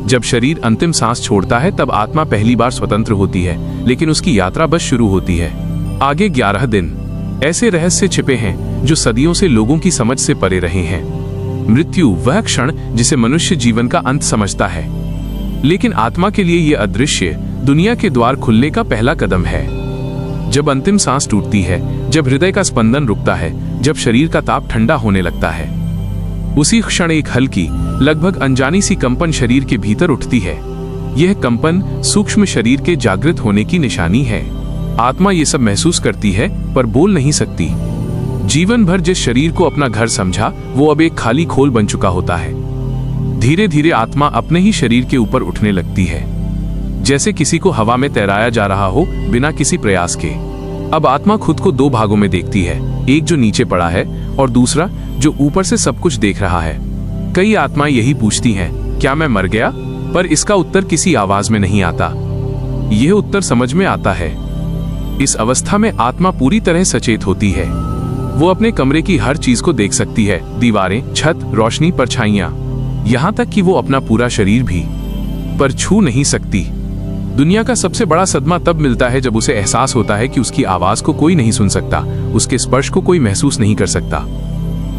जब शरीर अंतिम सांस छोड़ता है तब आत्मा पहली बार स्वतंत्र होती है, लेकिन उसकी यात्रा बस शुरू होती है। आगे 11 दिन ऐसे रहस्य छिपे हैं जो सदियों से लोगों की समझ से परे रहे हैं। मृत्यु वह क्षण जिसे मनुष्य जीवन का अंत समझता है, लेकिन आत्मा के लिए यह अदृश्य दुनिया के द्वार खुलने का पहला कदम है। जब अंतिम सांस टूटती है, जब हृदय का स्पंदन रुकता है, जब शरीर का ताप ठंडा होने लगता है, उसी क्षण एक हल्की, लगभग अनजानी सी कंपन शरीर के भीतर उठती है। यह कंपन सूक्ष्म शरीर के जागृत होने की निशानी है। आत्मा ये सब महसूस करती है पर बोल नहीं सकती। जीवन भर जिस शरीर को अपना घर समझा वो अब एक खाली खोल बन चुका होता है। धीरे धीरे आत्मा अपने ही शरीर के ऊपर उठने लगती है, जैसे किसी को हवा में तैराया जा रहा हो बिना किसी प्रयास के। अब आत्मा खुद को 2 भागों में देखती है, एक जो नीचे पड़ा है और दूसरा जो ऊपर से सब कुछ देख रहा है। कई आत्माएं यही पूछती हैं, क्या मैं मर गया? पर इसका उत्तर किसी आवाज में नहीं आता। यह उत्तर समझ में आता है। इस अवस्था में आत्मा पूरी तरह सचेत होती है। वो अपने कमरे की हर चीज को देख सकती है, दीवारें, छत, रोशनी, परछाइयां, यहाँ तक कि वो अपना पूरा शरीर भी, पर छू नहीं सकती। दुनिया का सबसे बड़ा सदमा तब मिलता है जब उसे एहसास होता है कि उसकी आवाज को कोई नहीं सुन सकता, उसके स्पर्श को कोई महसूस नहीं कर सकता।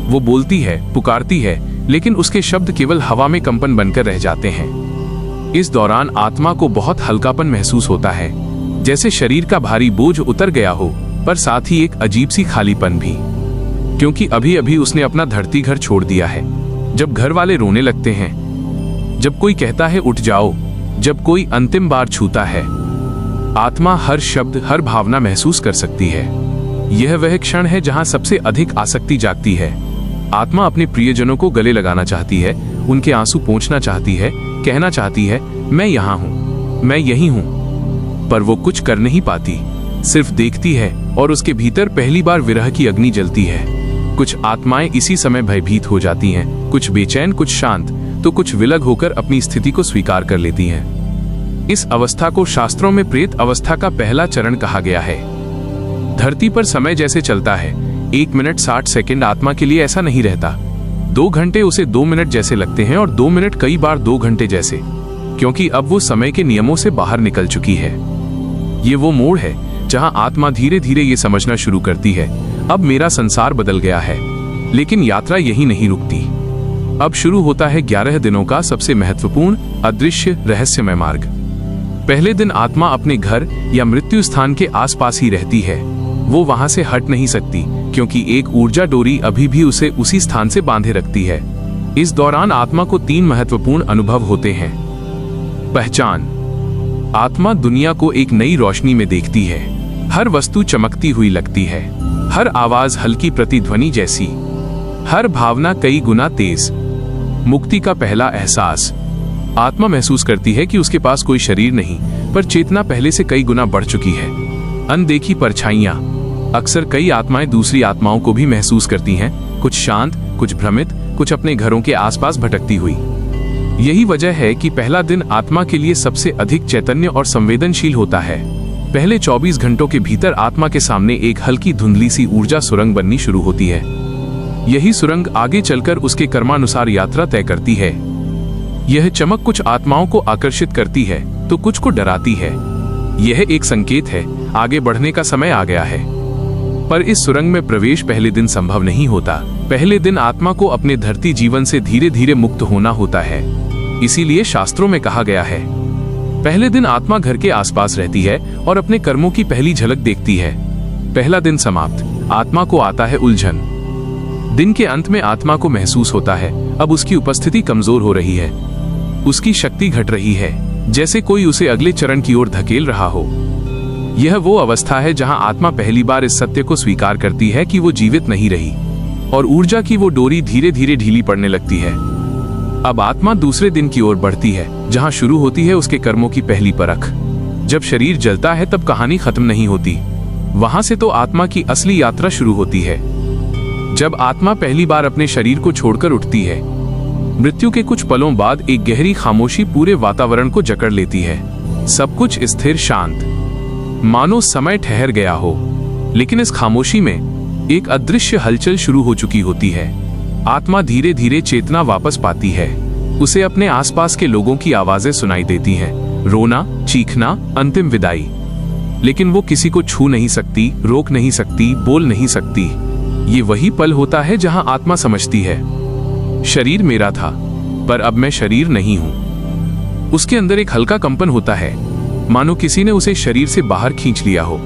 वो बोलती है, पुकारती है, लेकिन उसके शब्द केवल हवा में कंपन बनकर रह जाते हैं। इस दौरान आत्मा को बहुत हल्कापन महसूस होता है, जैसे शरीर का भारी बोझ उतर गया हो, पर साथ ही एक अजीब सी खालीपन भी, क्योंकि अभी अभी उसने अपना धरती घर छोड़ दिया है। जब घर वाले रोने लगते हैं, जब कोई कहता है उठ जाओ, जब कोई अंतिम बार छूता है, आत्मा हर शब्द, हर भावना महसूस कर सकती है। यह वह क्षण है जहां सबसे अधिक आसक्ति जागती है। आत्मा अपने प्रियजनों को गले लगाना चाहती है, उनके आंसू पोंछना चाहती है, कहना चाहती है, मैं यहाँ हूँ, मैं यही हूँ, पर वो कुछ कर नहीं पाती, सिर्फ देखती है और उसके भीतर पहली बार विरह की अग्नि जलती है। कुछ आत्माएं इसी समय भयभीत हो जाती हैं, कुछ बेचैन, कुछ शांत, तो कुछ विलग होकर अपनी स्थिति को स्वीकार कर लेती हैं। इस अवस्था को शास्त्रों में प्रेत अवस्था का पहला चरण कहा गया है। धरती पर समय जैसे चलता है, 1 मिनट 60 सेकंड आत्मा के लिए ऐसा नहीं रहता। 2 घंटे उसे 2 मिनट जैसे लगते हैं और 2 मिनट कई बार 2 घंटे जैसे, क्योंकि अब वो समय के नियमों से बाहर निकल चुकी है। ये वो मोड़ है जहां आत्मा धीरे धीरे ये समझना शुरू करती है, अब मेरा संसार बदल गया है। लेकिन यात्रा यही नहीं रुकती। अब शुरू होता है 11 दिनों का सबसे महत्वपूर्ण, अदृश्य, रहस्यमय मार्ग। पहले दिन आत्मा अपने घर या मृत्यु स्थान के आसपास ही रहती है। वो वहां से हट नहीं सकती, क्योंकि एक ऊर्जा डोरी अभी भी उसे उसी स्थान से बांधे रखती है। इस दौरान आत्मा को 3 महत्वपूर्ण अनुभव होते हैं। पहचान। आत्मा दुनिया को एक नई रोशनी में देखती है। हर वस्तु चमकती हुई लगती है, हर आवाज हल्की प्रतिध्वनि जैसी, हर भावना कई गुना तेज। मुक्ति का पहला एहसास। आत्मा महसूस करती है कि उसके पास कोई शरीर नहीं, पर चेतना पहले से कई गुना बढ़ चुकी है। अनदेखी परछाइयां। अक्सर कई आत्माएं दूसरी आत्माओं को भी महसूस करती हैं, कुछ शांत, कुछ भ्रमित, कुछ अपने घरों के आसपास भटकती हुई। यही वजह है कि पहला दिन आत्मा के लिए सबसे अधिक चैतन्य और संवेदनशील होता है। पहले 24 घंटों के भीतर आत्मा के सामने एक हल्की धुंधली सी ऊर्जा सुरंग बननी शुरू होती है। यही सुरंग आगे चलकर उसके कर्मानुसार यात्रा तय करती है। यह चमक कुछ आत्माओं को आकर्षित करती है तो कुछ को डराती है। यह एक संकेत है, आगे बढ़ने का समय आ गया है। पर इस सुरंग में प्रवेश पहले दिन संभव नहीं होता। पहले दिन आत्मा को अपने धरती जीवन से धीरे धीरे मुक्त होना होता है। इसीलिए शास्त्रों में कहा गया है, पहले दिन आत्मा घर के आसपास रहती है और अपने कर्मों की पहली झलक देखती है। पहला दिन समाप्त, आत्मा को आता है उलझन। दिन के अंत में आत्मा को महसूस होता है, अब उसकी उपस्थिति कमजोर हो रही है, उसकी शक्ति घट रही है, जैसे कोई उसे अगले चरण की ओर धकेल रहा हो। यह वो अवस्था है जहां आत्मा पहली बार इस सत्य को स्वीकार करती है कि वो जीवित नहीं रही और ऊर्जा की वो डोरी धीरे धीरे ढीली पड़ने लगती है। अब आत्मा दूसरे दिन की ओर बढ़ती है, जहां शुरू होती है उसके कर्मों की पहली परख। जब शरीर जलता है तब कहानी खत्म नहीं होती, वहां से तो आत्मा की असली यात्रा शुरू होती है। जब आत्मा पहली बार अपने शरीर को छोड़कर उठती है, मृत्यु के कुछ पलों बाद एक गहरी खामोशी पूरे वातावरण को जकड़ लेती है। सब कुछ स्थिर, शांत, मानो समय ठहर गया हो। लेकिन इस खामोशी में एक अदृश्य हलचल शुरू हो चुकी होती है। आत्मा धीरे धीरे चेतना वापस पाती है। उसे अपने आसपास के लोगों की आवाजें सुनाई देती हैं, रोना, चीखना, अंतिम विदाई। लेकिन वो किसी को छू नहीं सकती, रोक नहीं सकती, बोल नहीं सकती। ये वही पल होता है जहां आत्मा समझती है, शरीर मेरा था, पर अब मैं शरीर नहीं हूं। उसके अंदर एक हल्का कंपन होता है, मानो किसी ने उसे शरीर से बाहर खींच लिया हो।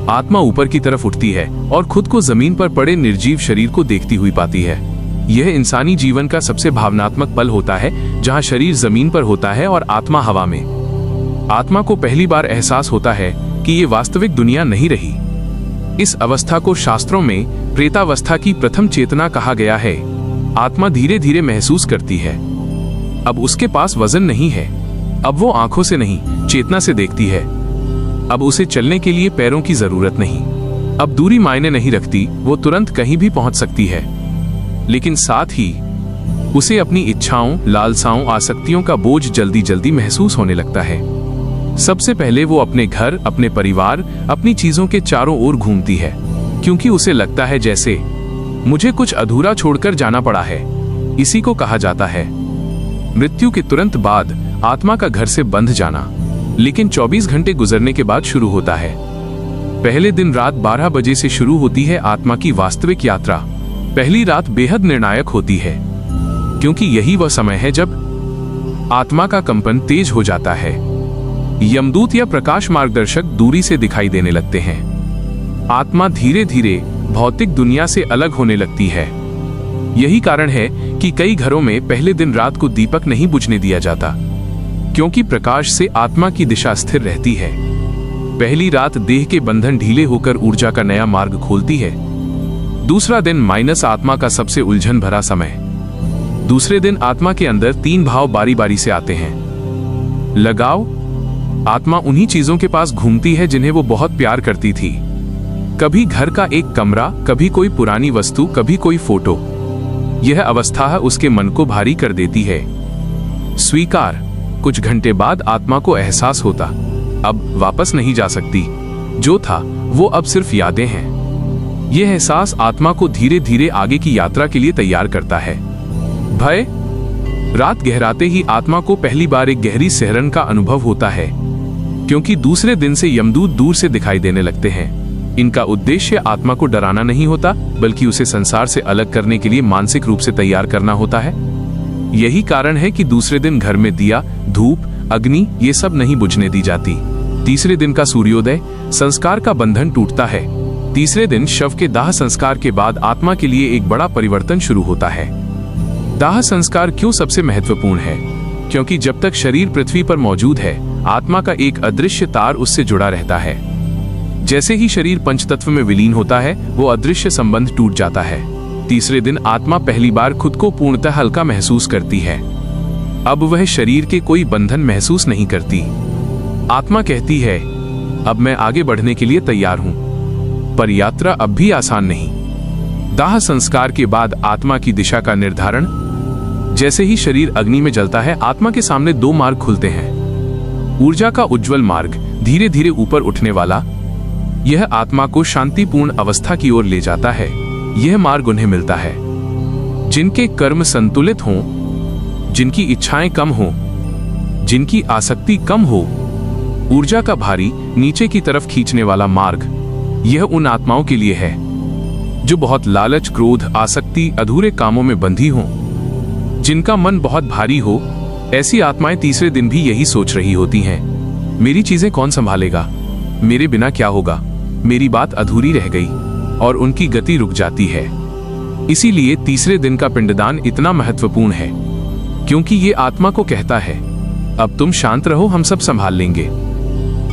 आत्मा ऊपर की तरफ उठती है और खुद को जमीन पर पड़े निर्जीव शरीर को देखती हुई पाती है। यह इंसानी जीवन का सबसे भावनात्मक पल होता है, जहां शरीर जमीन पर होता है और आत्मा हवा में। आत्मा को पहली बार एहसास होता है कि ये वास्तविक दुनिया नहीं रही। इस अवस्था को शास्त्रों में प्रेतावस्था की प्रथम चेतना कहा गया है। आत्मा धीरे धीरे महसूस करती है, अब उसके पास वजन नहीं है, अब वो आंखों से नहीं, चेतना से देखती है। अब उसे चलने के लिए पैरों की जरूरत नहीं, अब दूरी मायने नहीं रखती, वो तुरंत कहीं भी पहुंच सकती है। लेकिन साथ ही उसे अपनी इच्छाओं, लालसाओं, आसक्तियों का बोझ जल्दी जल्दी महसूस होने लगता है। सबसे पहले वो अपने घर, अपने परिवार, अपनी चीजों के चारों ओर घूमती है, क्योंकि उसे लगता है जैसे मुझे कुछ अधूरा छोड़कर जाना पड़ा है। इसी को कहा जाता है मृत्यु के तुरंत बाद आत्मा का घर से बंध जाना। लेकिन 24 घंटे गुजरने के बाद शुरू होता है। पहले दिन रात 12 बजे से शुरू होती है आत्मा की वास्तविक यात्रा। पहली रात बेहद निर्णायक होती है, क्योंकि यही वह समय है जब आत्मा का कंपन तेज हो जाता है। यमदूत या प्रकाश मार्गदर्शक दूरी से दिखाई देने लगते हैं। आत्मा धीरे धीरे भौतिक दुनिया से अलग होने लगती है। यही कारण है कि कई घरों में पहले दिन रात को दीपक नहीं बुझने दिया जाता, क्योंकि प्रकाश से आत्मा की दिशा स्थिर रहती है। पहली रात देह के बंधन ढीले होकर ऊर्जा का नया मार्ग खोलती है। दूसरा दिन माइनस आत्मा का सबसे उलझन भरा समय। दूसरे दिन आत्मा के अंदर 3 भाव बारी बारी से आते हैं। लगाव, आत्मा उन्हीं चीजों के पास घूमती है जिन्हें वो बहुत प्यार करती थी। कभी घर का एक कमरा, कभी कोई पुरानी वस्तु, कभी कोई फोटो। यह अवस्था उसके मन को भारी कर देती है। स्वीकार, कुछ घंटे बाद आत्मा को एहसास होता, अब वापस नहीं जा सकती। जो था वो अब सिर्फ यादें हैं। यह एहसास आत्मा को धीरे धीरे आगे की यात्रा के लिए तैयार करता है। भय, रात गहराते ही आत्मा को पहली बार एक गहरी सिहरन का अनुभव होता है, क्योंकि दूसरे दिन से यमदूत दूर से दिखाई देने लगते हैं। इनका उद्देश्य आत्मा को डराना नहीं होता, बल्कि उसे संसार से अलग करने के लिए मानसिक रूप से तैयार करना होता है। यही कारण है कि दूसरे दिन घर में दिया, धूप, अग्नि ये सब नहीं बुझने दी जाती। तीसरे दिन का सूर्योदय, संस्कार का बंधन टूटता है। तीसरे दिन शव के दाह संस्कार के बाद आत्मा के लिए एक बड़ा परिवर्तन शुरू होता है। दाह संस्कार क्यों सबसे महत्वपूर्ण है? क्योंकि जब तक शरीर पृथ्वी पर मौजूद है, आत्मा का एक अदृश्य तार उससे जुड़ा रहता है। जैसे ही शरीर पंचतत्व में विलीन होता है, वो अदृश्य संबंध टूट जाता है। तीसरे दिन आत्मा पहली बार खुद को पूर्णतः हल्का महसूस करती है। अब वह शरीर के कोई बंधन महसूस नहीं करती। आत्मा कहती है, अब मैं आगे बढ़ने के लिए तैयार हूं। पर यात्रा अब भी आसान नहीं। दाह संस्कार के बाद आत्मा की दिशा का निर्धारण। जैसे ही शरीर अग्नि में जलता है, आत्मा के सामने 2 मार्ग खुलते हैं। ऊर्जा का उज्जवल मार्ग, धीरे धीरे ऊपर उठने वाला। यह आत्मा को शांतिपूर्ण अवस्था की ओर ले जाता है। यह मार्ग उन्हें मिलता है जिनके कर्म संतुलित हों, जिनकी इच्छाएं कम हों, जिनकी आसक्ति कम हो। ऊर्जा का भारी, नीचे की तरफ खींचने वाला मार्ग, यह उन आत्माओं के लिए है जो बहुत लालच, क्रोध, आसक्ति, अधूरे कामों में बंधी हों, जिनका मन बहुत भारी हो। ऐसी आत्माएं तीसरे दिन भी यही सोच रही होती हैं, मेरी चीजें कौन संभालेगा, मेरे बिना क्या होगा, मेरी बात अधूरी रह गई, और उनकी गति रुक जाती है। इसीलिए तीसरे दिन का पिंडदान इतना महत्वपूर्ण है, क्योंकि ये आत्मा को कहता है, अब तुम शांत रहो, हम सब संभाल लेंगे।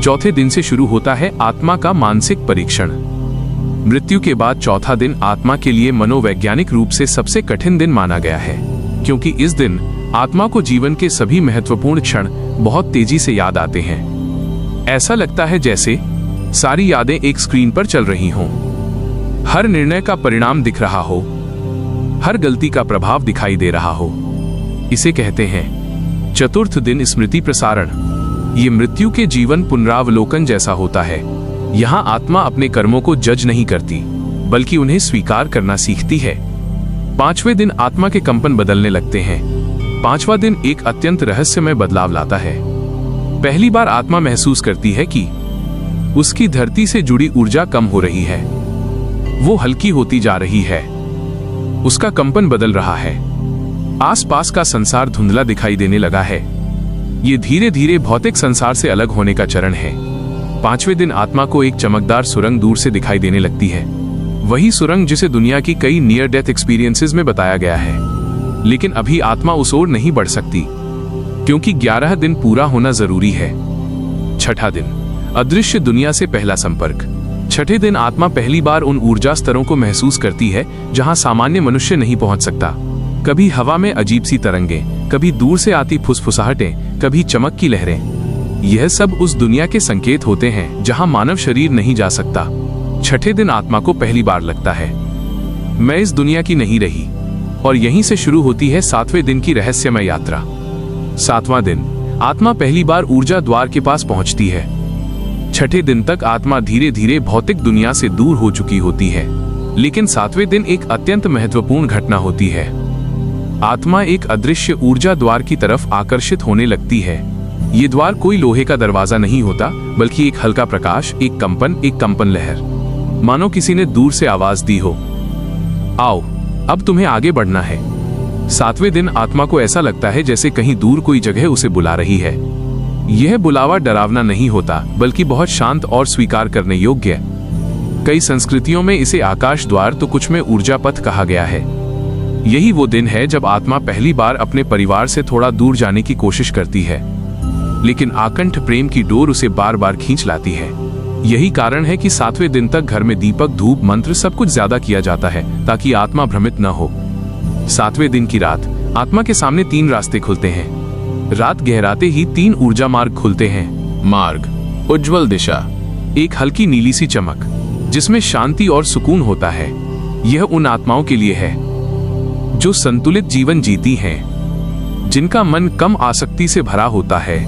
चौथे दिन से शुरू होता है आत्मा का मानसिक परीक्षण। मृत्यु के बाद चौथा दिन आत्मा के लिए मनोवैज्ञानिक रूप से सबसे कठिन दिन माना गया है, क्योंकि इस दिन आत्मा को जीवन के सभी महत्वपूर्ण क्षण बहुत तेजी से याद आते हैं। ऐसा लगता है जैसे सारी यादें एक स्क्रीन पर चल रही हों। हर निर्णय का परिणाम दिख रहा हो, हर गलती का प्रभाव दिखाई दे रहा हो। इसे कहते हैं चतुर्थ दिन स्मृति प्रसारण। ये मृत्यु के जीवन पुनरावलोकन जैसा होता है। यहाँ आत्मा अपने कर्मों को जज नहीं करती, बल्कि उन्हें स्वीकार करना सीखती है। पांचवें दिन आत्मा के कंपन बदलने लगते हैं। 5वां दिन एक अत्यंत रहस्यमय बदलाव लाता है। पहली बार आत्मा महसूस करती है कि उसकी धरती से जुड़ी ऊर्जा कम हो रही है। वो हल्की होती जा रही है। उसका कंपन बदल रहा है। आसपास का संसार धुंधला दिखाई देने लगा है। ये धीरे धीरे भौतिक संसार से अलग होने का चरण है। 5वें दिन आत्मा को एक चमकदार सुरंग दूर से दिखाई देने लगती है। वही सुरंग जिसे दुनिया की कई नियर डेथ एक्सपीरियंसेस में बताया गया है। लेकिन अभी आत्मा उस ओर नहीं बढ़ सकती, क्योंकि 11 दिन पूरा होना जरूरी है। 6ठा दिन, अदृश्य दुनिया से पहला संपर्क। 6ठे दिन आत्मा पहली बार उन ऊर्जा स्तरों को महसूस करती है जहां सामान्य मनुष्य नहीं पहुंच सकता। कभी हवा में अजीब सी तरंगें, कभी दूर से आती फुसफुसाहटें, कभी चमक की लहरें। यह सब उस दुनिया के संकेत होते हैं जहां मानव शरीर नहीं जा सकता। 6ठे दिन आत्मा को पहली बार लगता है, मैं इस दुनिया की नहीं रही। और यहीं से शुरू होती है 7वें दिन की रहस्यमय यात्रा। 7वां दिन, आत्मा पहली बार ऊर्जा द्वार के पास पहुंचती है। 6ठे दिन तक आत्मा धीरे धीरे भौतिक दुनिया से दूर हो चुकी होती है। लेकिन 7वें दिन एक अत्यंत महत्वपूर्ण घटना होती है। आत्मा एक अदृश्य ऊर्जा द्वार की तरफ आकर्षित होने लगती है। ये द्वार कोई लोहे का दरवाजा नहीं होता, बल्कि एक हल्का प्रकाश, एक कंपन लहर, मानो किसी ने दूर से आवाज दी हो, आओ, अब तुम्हें आगे बढ़ना है। 7वें दिन आत्मा को ऐसा लगता है जैसे कहीं दूर कोई जगह उसे बुला रही है। यह बुलावा डरावना नहीं होता, बल्कि बहुत शांत और स्वीकार करने योग्य। कई संस्कृतियों में इसे आकाश द्वार तो कुछ में ऊर्जा पथ कहा गया है। यही वो दिन है जब आत्मा पहली बार अपने परिवार से थोड़ा दूर जाने की कोशिश करती है, लेकिन आकंठ प्रेम की डोर उसे बार बार खींच लाती है। यही कारण है कि 7वें दिन तक घर में दीपक, धूप, मंत्र सब कुछ ज्यादा किया जाता है, ताकि आत्मा भ्रमित न हो। 7वें दिन की रात, आत्मा के सामने 3 रास्ते खुलते हैं। रात गहराते ही 3 ऊर्जा मार्ग खुलते हैं। मार्ग, उज्जवल दिशा, एक हल्की नीली सी चमक जिसमें शांति और सुकून होता है। यह उन आत्माओं के लिए है जो संतुलित जीवन जीती हैं, जिनका मन कम आसक्ति से भरा होता है,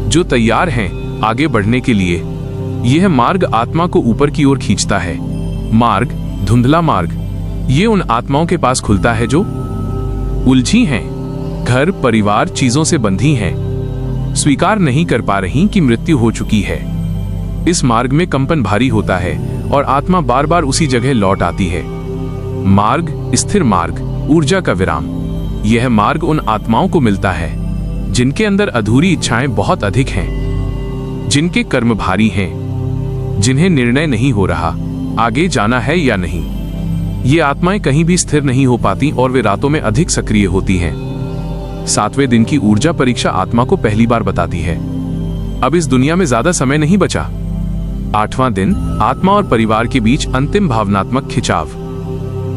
जो तैयार हैं आगे बढ़ने के लिए। यह मार्ग आत्मा को ऊपर की ओर खींचता है। मार्ग, धुंधला मार्ग, ये उन आत्माओं के पास खुलता है जो उलझी हैं, घर, परिवार, चीजों से बंधी हैं, स्वीकार नहीं कर पा रही कि मृत्यु हो चुकी है। इस मार्ग में कंपन भारी होता है और आत्मा बार बार उसी जगह लौट आती है। मार्ग, स्थिर मार्ग, ऊर्जा का विराम। यह मार्ग उन आत्माओं को मिलता है जिनके अंदर अधूरी इच्छाएं बहुत अधिक हैं, जिनके कर्म भारी हैं, जिन्हें निर्णय नहीं हो रहा आगे जाना है या नहीं। ये आत्माएं कहीं भी स्थिर नहीं हो पाती और वे रातों में अधिक सक्रिय होती हैं। 7वें दिन की ऊर्जा परीक्षा आत्मा को पहली बार बताती है, अब इस दुनिया में ज्यादा समय नहीं बचा। 8वां दिन, आत्मा और परिवार के बीच अंतिम भावनात्मक खिंचाव।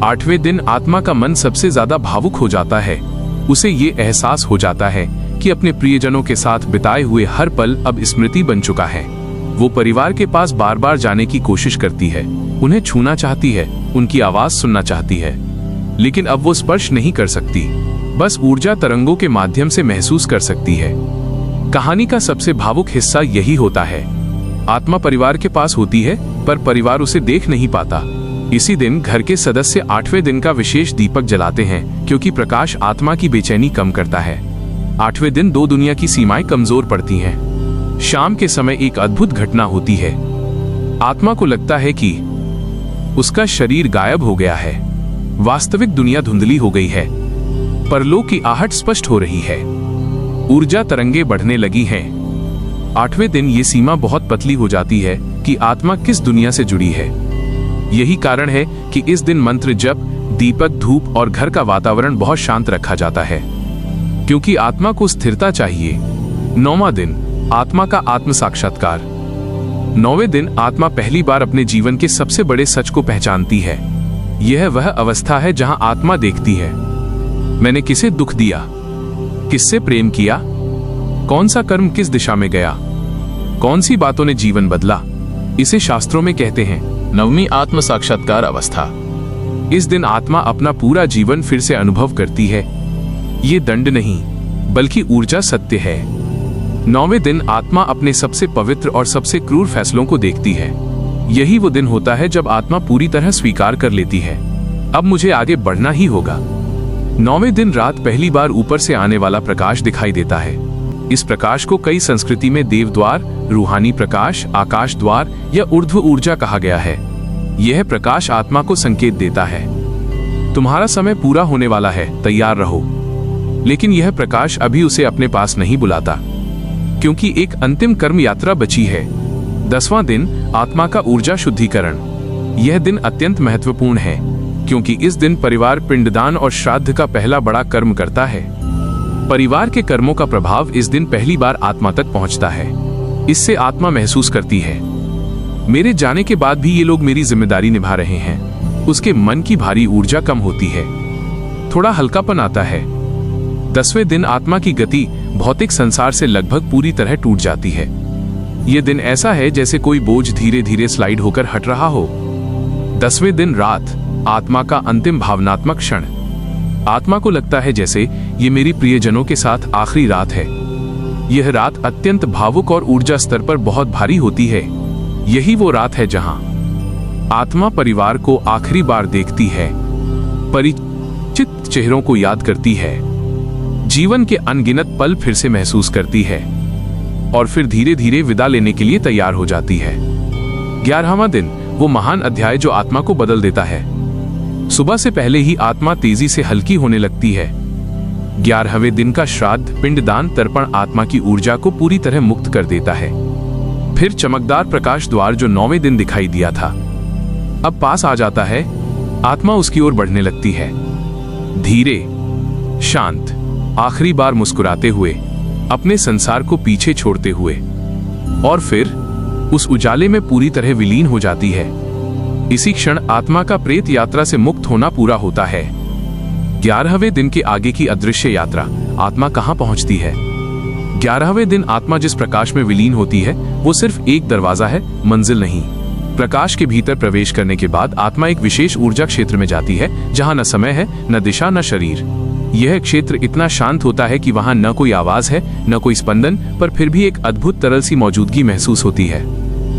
8वें दिन आत्मा का मन सबसे ज्यादा भावुक हो जाता है। उसे ये एहसास हो जाता है कि अपने प्रियजनों के साथ बिताए हुए हर पल अब स्मृति बन चुका है। वो परिवार के पास बार बार जाने की कोशिश करती है, उन्हें छूना चाहती है, उनकी आवाज सुनना चाहती है, लेकिन अब वो स्पर्श नहीं कर सकती, बस ऊर्जा तरंगों के माध्यम से महसूस कर सकती है। कहानी का सबसे भावुक हिस्सा यही होता है। आत्मा परिवार के पास होती है, पर परिवार उसे देख नहीं पाता। इसी दिन घर के सदस्य 8वें दिन का विशेष दीपक जलाते हैं, क्योंकि प्रकाश आत्मा की बेचैनी कम करता है। 8वें दिन 2 दुनिया की सीमाएं कमजोर पड़ती हैं। शाम के समय एक अद्भुत घटना होती है। आत्मा को लगता है कि उसका शरीर गायब हो गया है। वास्तविक दुनिया धुंधली हो गई है। परलोक की आहट स्पष्ट हो रही है। ऊर्जा तरंगे बढ़ने लगी हैं। 8वें दिन ये सीमा बहुत पतली हो जाती है कि आत्मा किस दुनिया से जुड़ी है। यही कारण है कि इस दिन मंत्र जप, दीपक, धूप और घर का वातावरण बहुत शांत रखा जाता है, क्योंकि आत्मा को स्थिरता चाहिए। 9वां दिन, आत्मा का आत्म साक्षात्कार। 9वें दिन आत्मा पहली बार अपने जीवन के सबसे बड़े सच को पहचानती है। यह वह अवस्था है जहां आत्मा देखती है, मैंने किसे दुख दिया, किससे प्रेम किया, कौन सा कर्म किस दिशा में गया, कौन सी बातों ने जीवन बदला। इसे शास्त्रों में कहते हैं 9वीं आत्म साक्षात्कार अवस्था। इस दिन आत्मा अपना पूरा जीवन फिर से अनुभव करती है। ये दंड नहीं, बल्कि ऊर्जा सत्य है। 9वें दिन आत्मा अपने सबसे पवित्र और सबसे क्रूर फैसलों को देखती है। यही वो दिन होता है जब आत्मा पूरी तरह स्वीकार कर लेती है, अब मुझे आगे बढ़ना ही होगा। 9वें दिन रात पहली बार ऊपर से आने वाला प्रकाश दिखाई देता है। इस प्रकाश को कई संस्कृति में देव द्वार, रूहानी प्रकाश, आकाश द्वार या ऊर्ध्व ऊर्जा कहा गया है। यह प्रकाश आत्मा को संकेत देता है, तुम्हारा समय पूरा होने वाला है, तैयार रहो। लेकिन यह प्रकाश अभी उसे अपने पास नहीं बुलाता, क्योंकि एक अंतिम कर्म यात्रा बची है। 10वां दिन, आत्मा का ऊर्जा शुद्धिकरण। यह दिन अत्यंत महत्वपूर्ण है, क्योंकि इस दिन परिवार पिंडदान और श्राद्ध का पहला बड़ा कर्म करता है। परिवार के कर्मों का प्रभाव इस दिन पहली बार आत्मा तक पहुंचता है। इससे आत्मा महसूस करती है, मेरे जाने के बाद भी ये लोग मेरी जिम्मेदारी निभा रहे हैं। उसके मन की भारी ऊर्जा कम होती है, थोड़ा हल्कापन आता है। 10वें दिन आत्मा की गति भौतिक संसार से लगभग पूरी तरह टूट जाती है। यह दिन ऐसा है जैसे कोई बोझ धीरे धीरे स्लाइड होकर हट रहा हो। 10वें दिन रात, आत्मा का अंतिम भावनात्मक क्षण। आत्मा को लगता है जैसे ये मेरी प्रियजनों के साथ आखिरी रात है। यह रात अत्यंत भावुक और ऊर्जा स्तर पर बहुत भारी होती है। यही वो रात है जहां आत्मा परिवार को आखिरी बार देखती है, परिचित चेहरों को याद करती है, जीवन के अनगिनत पल फिर से महसूस करती है और फिर धीरे धीरे विदा लेने के लिए तैयार हो जाती है। 11वां दिन, वो महान अध्याय जो आत्मा को बदल देता है। सुबह से पहले ही आत्मा तेजी से हल्की होने लगती है। 11वें दिन का श्राद्ध, पिंडदान, तर्पण आत्मा की ऊर्जा को पूरी तरह मुक्त कर देता है। फिर चमकदार प्रकाश द्वार जो 9वें दिन दिखाई दिया था, अब पास आ जाता है। आत्मा उसकी ओर बढ़ने लगती है, धीरे, शांत, आखिरी बार मुस्कुराते हुए, अपने संसार को पीछे छोड़ते हुए, और फिर उस उजाले में पूरी तरह विलीन हो जाती है। इसी क्षण आत्मा का प्रेत यात्रा से मुक्त होना पूरा होता है। 11वें दिन के आगे की अदृश्य यात्रा, आत्मा कहां पहुंचती है? 11वें दिन आत्मा जिस प्रकाश में विलीन होती है वो सिर्फ एक दरवाजा है, मंजिल नहीं। प्रकाश के भीतर प्रवेश करने के बाद आत्मा एक विशेष ऊर्जा क्षेत्र में जाती है, जहां न समय है, न दिशा, न शरीर। यह क्षेत्र इतना शांत होता है कि वहां न कोई आवाज है, न कोई स्पंदन, पर फिर भी एक अद्भुत तरल सी मौजूदगी महसूस होती है।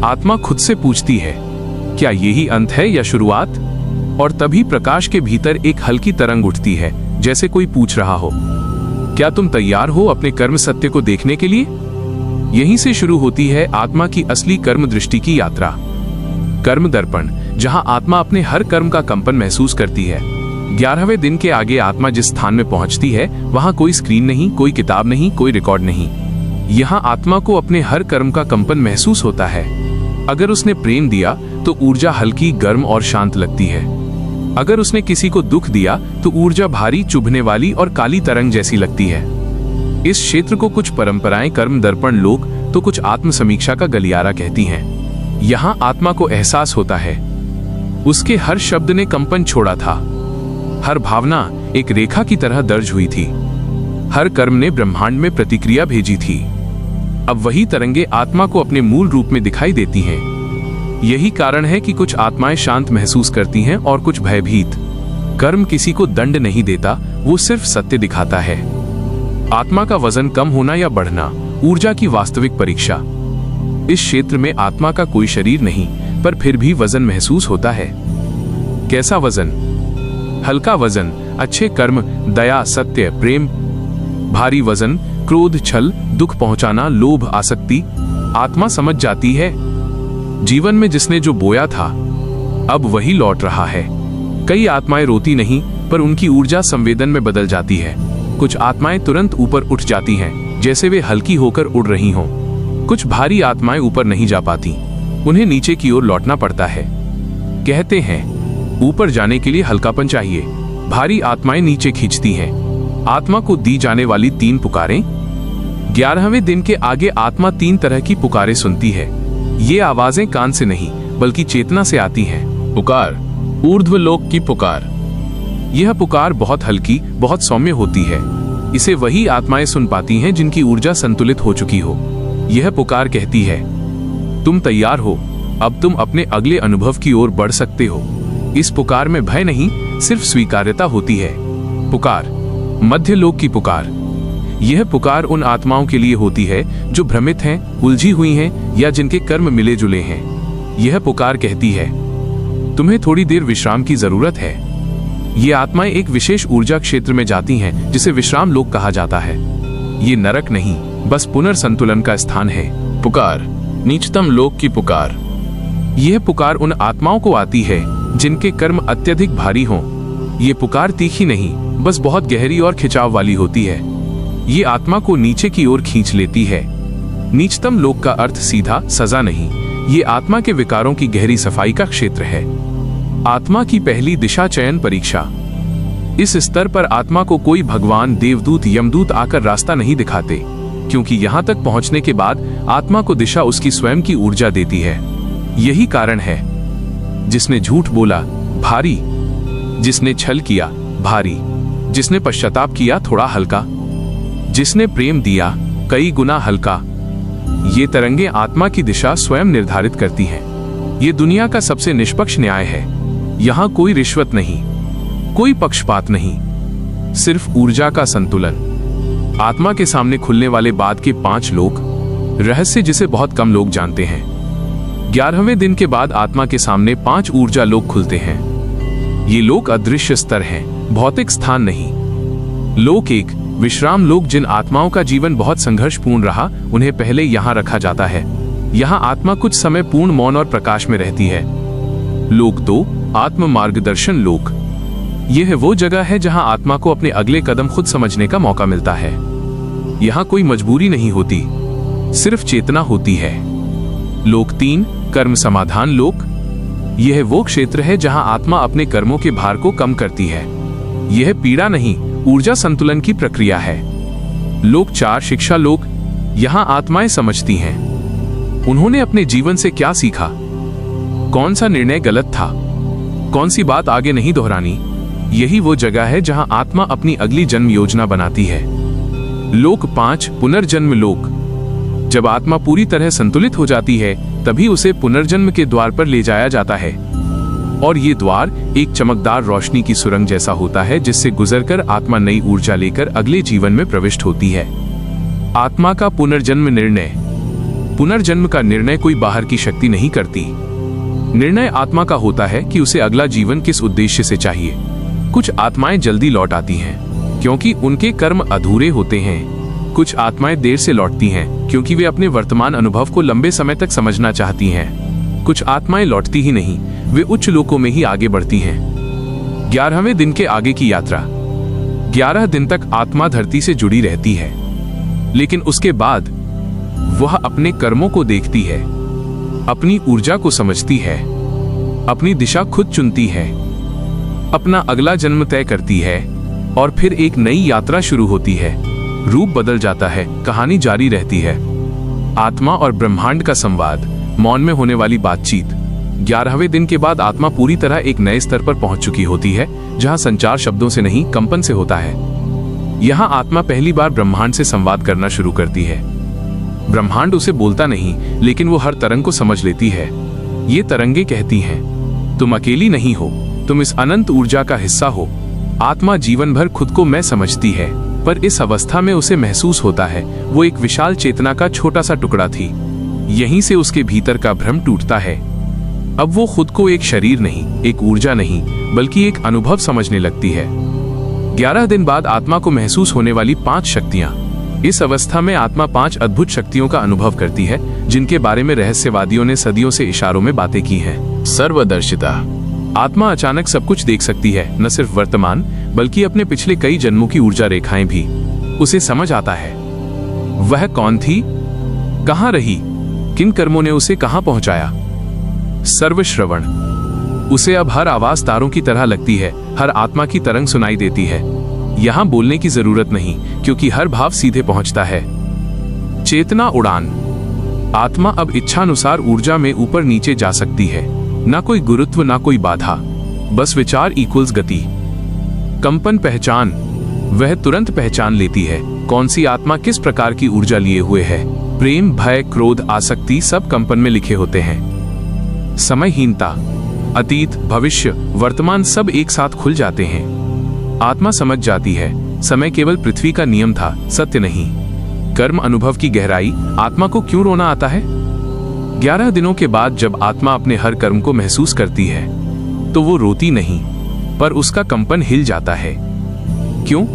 आत्मा खुद से पूछती है, क्या यही अंत है या शुरुआत? और तभी प्रकाश के भीतर एक हल्की तरंग उठती है, जैसे कोई पूछ रहा हो, क्या तुम तैयार हो अपने कर्म सत्य को देखने के लिए? यहीं से शुरू होती है आत्मा की असली कर्म दृष्टि की यात्रा। कर्म दर्पण, जहां आत्मा अपने हर कर्म का कंपन महसूस करती है। 11वें दिन के आगे आत्मा जिस स्थान में पहुंचती है, वहां कोई स्क्रीन नहीं, कोई किताब नहीं, कोई रिकॉर्ड नहीं। यहां आत्मा को अपने हर कर्म का कंपन महसूस होता है। अगर उसने प्रेम दिया तो ऊर्जा हल्की, गर्म और शांत लगती है। अगर उसने किसी को दुख दिया तो ऊर्जा भारी, चुभने वाली और काली तरंग जैसी लगती है। इस क्षेत्र को कुछ परंपराएं कर्म दर्पण लोक तो कुछ आत्म समीक्षा का गलियारा कहती हैं। यहां आत्मा को एहसास होता है, उसके हर शब्द ने कंपन छोड़ा था, हर भावना एक रेखा की तरह दर्ज हुई थी, हर कर्म ने ब्रह्मांड में प्रतिक्रिया भेजी थी। अब वही तरंगे आत्मा को अपने मूल रूप में दिखाई देती हैं। यही कारण है कि कुछ आत्माएं शांत महसूस करती हैं और कुछ भयभीत। कर्म किसी को दंड नहीं देता, वो सिर्फ सत्य दिखाता है। आत्मा का वजन कम होना या बढ़ना, ऊर्जा की वास्तविक परीक्षा। इस क्षेत्र में आत्मा का कोई शरीर नहीं, पर फिर भी वजन महसूस होता है। कैसा वजन? हल्का वजन, अच्छे कर्म, दया, सत्य, प्रेम। भारी वजन, क्रोध, छल, दुख पहुंचाना, लोभ, आसक्ति। आत्मा समझ जाती है, जीवन में जिसने जो बोया था अब वही लौट रहा है। कई आत्माएं रोती नहीं, पर उनकी ऊर्जा संवेदन में बदल जाती है। कुछ आत्माएं तुरंत ऊपर उठ जाती हैं, जैसे वे हल्की होकर उड़ रही हों। कुछ भारी आत्माएं ऊपर नहीं जा पाती, उन्हें नीचे की ओर लौटना पड़ता है। कहते हैं ऊपर जाने के लिए हल्कापन चाहिए, भारी आत्माएं नीचे खींचती हैं। आत्मा को दी जाने वाली 3 पुकारें। 11वें दिन के आगे आत्मा 3 तरह की पुकारें सुनती है। ये आवाजें कान से नहीं बल्कि चेतना से आती हैं। पुकार, ऊर्ध्वलोक की पुकार। यह पुकार बहुत हल्की, बहुत सौम्य होती है। इसे वही आत्माएं सुन पाती हैं जिनकी ऊर्जा संतुलित हो चुकी हो। यह पुकार कहती है, तुम तैयार हो, अब तुम अपने अगले अनुभव की ओर बढ़ सकते हो। इस पुकार में भय नहीं, सिर्फ स्वीकार्यता होती है। पुकार, मध्य लोक की पुकार। यह पुकार उन आत्माओं के लिए होती है जो भ्रमित हैं, उलझी हुई हैं या जिनके कर्म मिले जुले हैं। यह पुकार कहती है, तुम्हें थोड़ी देर विश्राम की जरूरत है। ये आत्माएं एक विशेष ऊर्जा क्षेत्र में जाती हैं जिसे विश्राम लोक कहा जाता है। ये नरक नहीं, बस पुनर्संतुलन का स्थान है। पुकार, नीचतम लोक की पुकार। यह पुकार उन आत्माओं को आती है जिनके कर्म अत्यधिक भारी हों। ये पुकार तीखी नहीं, बस बहुत गहरी और खिंचाव वाली होती है। ये आत्मा को नीचे की ओर खींच लेती है। नीचतम लोक का अर्थ सीधा सजा नहीं, ये आत्मा के विकारों की गहरी सफाई का क्षेत्र है। आत्मा की पहली दिशा चयन परीक्षा। इस स्तर पर आत्मा को कोई भगवान, देवदूत, यमदूत आकर रास्ता नहीं दिखाते, क्योंकि यहां तक पहुंचने के बाद आत्मा को दिशा उसकी स्वयं की ऊर्जा देती है। यही कारण है, जिसने झूठ बोला भारी, जिसने छल किया भारी, जिसने पश्चाताप किया थोड़ा हल्का, जिसने प्रेम दिया कई गुना हल्का। ये तरंगे आत्मा की दिशा स्वयं निर्धारित करती हैं। ये दुनिया का सबसे निष्पक्ष न्याय है। यहाँ कोई रिश्वत नहीं, कोई पक्षपात नहीं, सिर्फ ऊर्जा का संतुलन। आत्मा के सामने खुलने वाले बाद के 5 लोक, रहस्य जिसे बहुत कम लोग जानते हैं। 11वें दिन के बाद आत्मा के सामने 5 ऊर्जा लोक खुलते हैं। ये लोक अदृश्य स्तर हैं, भौतिक स्थान नहीं। लोक 1, विश्राम लोक। जिन आत्माओं का जीवन बहुत संघर्षपूर्ण रहा, उन्हें पहले यहाँ रखा जाता है। यहाँ आत्मा कुछ समय पूर्ण मौन और प्रकाश में रहती है। लोक 2, आत्म मार्गदर्शन लोक। यह वो जगह है जहाँ आत्मा को अपने अगले कदम खुद समझने का मौका मिलता है। यहाँ कोई मजबूरी नहीं होती, सिर्फ चेतना होती है। लोक 3, कर्म समाधान लोक। यह वो क्षेत्र है जहाँ आत्मा अपने कर्मों के भार को कम करती है। यह पीड़ा नहीं, ऊर्जा संतुलन की प्रक्रिया है। लोक 4, शिक्षा लोक। यहाँ आत्माएं समझती हैं उन्होंने अपने जीवन से क्या सीखा, कौन सा निर्णय गलत था, कौन सी बात आगे नहीं दोहरानी। यही वो जगह है जहां आत्मा अपनी अगली जन्म योजना बनाती है। लोक 5, पुनर्जन्म लोक। जब आत्मा पूरी तरह संतुलित हो जाती है, तभी उसे पुनर्जन्म के द्वार पर ले जाया जाता है। और ये द्वार एक चमकदार रोशनी की सुरंग जैसा होता है, जिससे गुजरकर आत्मा नई ऊर्जा लेकर अगले जीवन में प्रविष्ट होती है। आत्मा का पुनर्जन्म निर्णय। पुनर्जन्म का निर्णय कोई बाहर की शक्ति नहीं करती। निर्णय आत्मा का होता है कि उसे अगला जीवन किस उद्देश्य से चाहिए। कुछ आत्माएं जल्दी लौट आती हैं क्योंकि उनके कर्म अधूरे होते हैं। कुछ आत्माएं देर से लौटती हैं क्योंकि वे अपने वर्तमान अनुभव को लंबे समय तक समझना चाहती हैं। कुछ आत्माएं लौटती ही नहीं, वे उच्च लोकों में ही आगे बढ़ती हैं। 11वें दिन के आगे की यात्रा। 11 दिन तक आत्मा धरती से जुड़ी रहती है, लेकिन उसके बाद वह अपने कर्मों को देखती है, अपनी ऊर्जा को समझती है, अपनी दिशा खुद चुनती है, अपना अगला जन्म तय करती है, और फिर एक नई यात्रा शुरू होती है। रूप बदल जाता है, कहानी जारी रहती है। आत्मा और ब्रह्मांड का संवाद, मौन में होने वाली बातचीत। 11वें दिन के बाद आत्मा पूरी तरह एक नए स्तर पर पहुंच चुकी होती है, जहां संचार शब्दों से नहीं, कंपन से होता है। यहां आत्मा पहली बार ब्रह्मांड से संवाद करना शुरू करती है। ब्रह्मांड उसे बोलता नहीं, लेकिन वो हर तरंग को समझ लेती है। ये तरंगे कहती हैं, तुम अकेली नहीं हो, तुम इस अनंत ऊर्जा का हिस्सा हो। आत्मा जीवन भर खुद को मैं समझती है, पर इस अवस्था में उसे महसूस होता है वो एक विशाल चेतना का छोटा सा टुकड़ा थी। यहीं से उसके भीतर का भ्रम टूटता है। अब वो खुद को एक शरीर नहीं, एक ऊर्जा नहीं, बल्कि एक अनुभव समझने लगती है। 11 दिन बाद आत्मा को महसूस होने वाली 5 शक्तियां। इस अवस्था में आत्मा 5 अद्भुत शक्तियों का अनुभव करती है, जिनके बारे में रहस्यवादियों ने सदियों से इशारों में बातें की हैं। सर्वदर्शिता। आत्मा अचानक सब कुछ देख सकती है, न सिर्फ वर्तमान बल्कि अपने पिछले कई जन्मों की ऊर्जा रेखाएं भी। उसे समझ आता है वह कौन थी, कहां रही, किन कर्मों ने उसे कहां पहुंचाया। सर्वश्रवण। उसे अब हर आवाज तारों की तरह लगती है, हर आत्मा की तरंग सुनाई देती है। यहां बोलने की जरूरत नहीं, क्योंकि हर भाव सीधे पहुंचता है। चेतना उड़ान। आत्मा अब इच्छानुसार ऊर्जा में ऊपर नीचे जा सकती है, ना कोई गुरुत्व, ना कोई बाधा, बस विचार इक्वल्स गति। कंपन पहचान। वह तुरंत पहचान लेती है कौन सी आत्मा किस प्रकार की ऊर्जा लिए हुए है। प्रेम, भय, क्रोध, आसक्ति सब कंपन में लिखे होते हैं। समयहीनता। अतीत, भविष्य, वर्तमान सब एक साथ खुल जाते हैं। आत्मा समझ जाती है समय केवल पृथ्वी का नियम था, सत्य नहीं। कर्म अनुभव की गहराई। आत्मा को क्यों रोना आता है? 11 दिनों के बाद जब आत्मा अपने हर कर्म को महसूस करती है, तो वो रोती नहीं, पर उसका कंपन हिल जाता है। क्यों?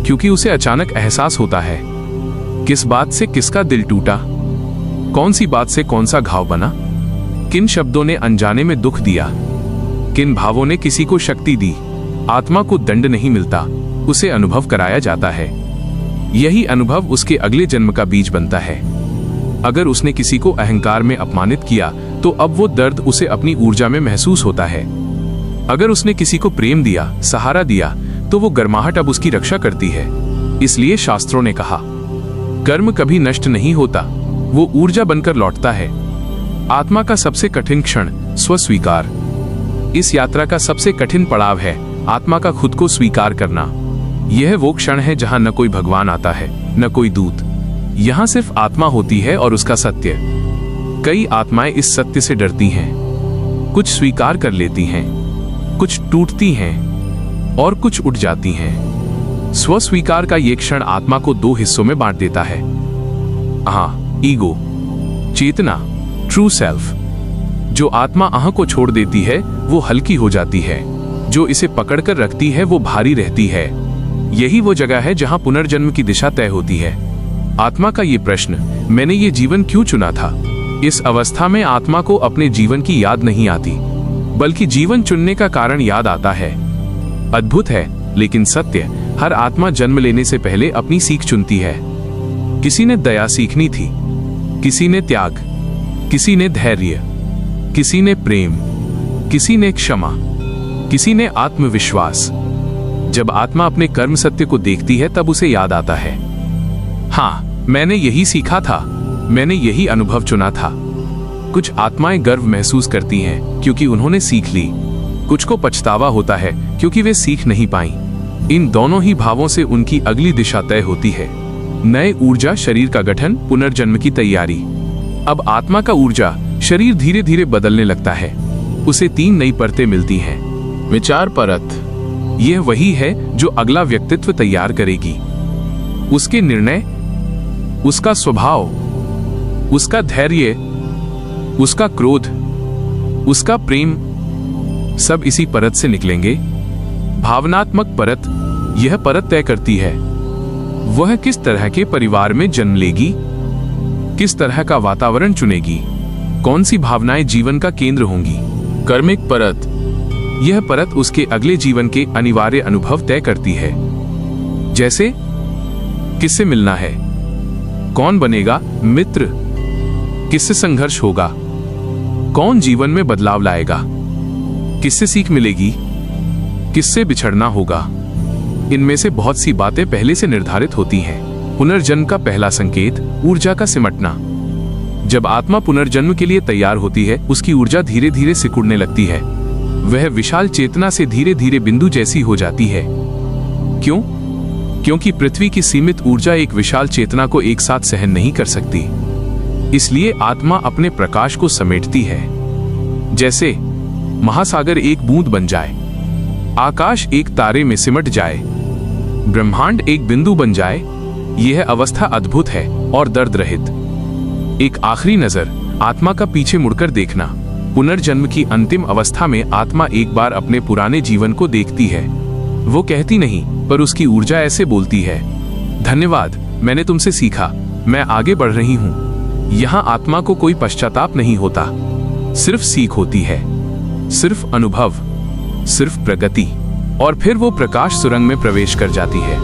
क्योंकि उसे अचानक एहसास होता है, किस बात से किसका दिल टूटा, कौन सी बात से कौन सा घाव बना, किन शब्दों ने अनजाने में दुख दिया, किन भावों ने किसी को शक्ति दी। आत्मा को दंड नहीं मिलता, उसे अनुभव कराया जाता है। यही अनुभव उसके अगले जन्म का बीज बनता है। अगर उसने किसी को अहंकार में अपमानित किया तो अब वो दर्द उसे अपनी ऊर्जा में महसूस होता है। अगर उसने किसी को प्रेम दिया, सहारा दिया, तो वो गर्माहट अब उसकी रक्षा करती है। इसलिए शास्त्रों ने कहा, कर्म कभी नष्ट नहीं होता, वो ऊर्जा बनकर लौटता है। आत्मा का सबसे कठिन क्षण स्वस्वीकार। इस यात्रा का सबसे कठिन पड़ाव है आत्मा का खुद को स्वीकार करना। यह वो क्षण है जहां न कोई भगवान आता है, न कोई दूत। यहां सिर्फ आत्मा होती है और उसका सत्य। कई आत्माएं इस सत्य से डरती हैं, कुछ स्वीकार कर लेती हैं, कुछ टूटती हैं और कुछ उठ जाती हैं। स्वस्वीकार का यह क्षण आत्मा को दो हिस्सों में बांट देता है। ईगो, चेतना, ट्रू सेल्फ। जो आत्मा अह को छोड़ देती है वो हल्की हो जाती है, जो इसे पकड़कर रखती है वो भारी रहती है। यही वो जगह है जहां पुनर्जन्म की दिशा तय होती है। आत्मा का ये प्रश्न, मैंने ये जीवन क्यों चुना था? इस अवस्था में आत्मा को अपने जीवन की याद नहीं आती, बल्कि जीवन चुनने का कारण याद आता है। अद्भुत है लेकिन सत्य, हर आत्मा जन्म लेने से पहले अपनी सीख चुनती है। किसी ने दया सीखनी थी, किसी ने त्याग, किसी ने धैर्य, किसी ने प्रेम, किसी ने क्षमा, किसी ने आत्मविश्वास। जब आत्मा अपने कर्म सत्य को देखती है तब उसे याद आता है, हाँ, मैंने यही सीखा था, मैंने यही अनुभव चुना था। कुछ आत्माएं गर्व महसूस करती हैं क्योंकि उन्होंने सीख ली, कुछ को पछतावा होता है क्योंकि वे सीख नहीं पाई। इन दोनों ही भावों से उनकी अगली दिशा तय होती है। नए ऊर्जा शरीर का गठन, पुनर्जन्म की तैयारी। अब आत्मा का ऊर्जा शरीर धीरे धीरे बदलने लगता है। उसे 3 नई परतें मिलती हैं। विचार परत, यह वही है जो अगला व्यक्तित्व तैयार करेगी। उसके निर्णय, उसका स्वभाव, उसका धैर्य, उसका क्रोध, उसका प्रेम, सब इसी परत से निकलेंगे। भावनात्मक परत, यह परत तय करती है वह किस तरह के परिवार में जन्म लेगी, किस तरह का वातावरण चुनेगी, कौन सी भावनाएं जीवन का केंद्र होंगी। कर्मिक परत, यह परत उसके अगले जीवन के अनिवार्य अनुभव तय करती है। जैसे किससे मिलना है, कौन बनेगा मित्र, किससे संघर्ष होगा, कौन जीवन में बदलाव लाएगा, किससे सीख मिलेगी, किससे बिछड़ना होगा। इनमें से बहुत सी बातें पहले से निर्धारित होती हैं। पुनर्जन्म का पहला संकेत, ऊर्जा का सिमटना। जब आत्मा पुनर्जन्म के लिए तैयार होती है, उसकी ऊर्जा धीरे धीरे सिकुड़ने लगती है। वह विशाल चेतना से धीरे धीरे बिंदु जैसी हो जाती है। क्यों? क्योंकि पृथ्वी की सीमित ऊर्जा एक विशाल चेतना को एक साथ सहन नहीं कर सकती। इसलिए आत्मा अपने प्रकाश को समेटती है। जैसे महासागर एक बूंद बन जाए, आकाश एक तारे में सिमट जाए, ब्रह्मांड एक बिंदु बन जाए। यह अवस्था अद्भुत है और दर्द रहित। एक आखिरी नजर, आत्मा का पीछे मुड़कर देखना। पुनर्जन्म की अंतिम अवस्था में आत्मा एक बार अपने पुराने जीवन को देखती है। वो कहती नहीं, पर उसकी ऊर्जा ऐसे बोलती है, धन्यवाद, मैंने तुमसे सीखा, मैं आगे बढ़ रही हूं। यहां आत्मा को कोई पश्चाताप नहीं होता, सिर्फ सीख होती है, सिर्फ अनुभव, सिर्फ प्रगति। और फिर वो प्रकाश सुरंग में प्रवेश कर जाती है।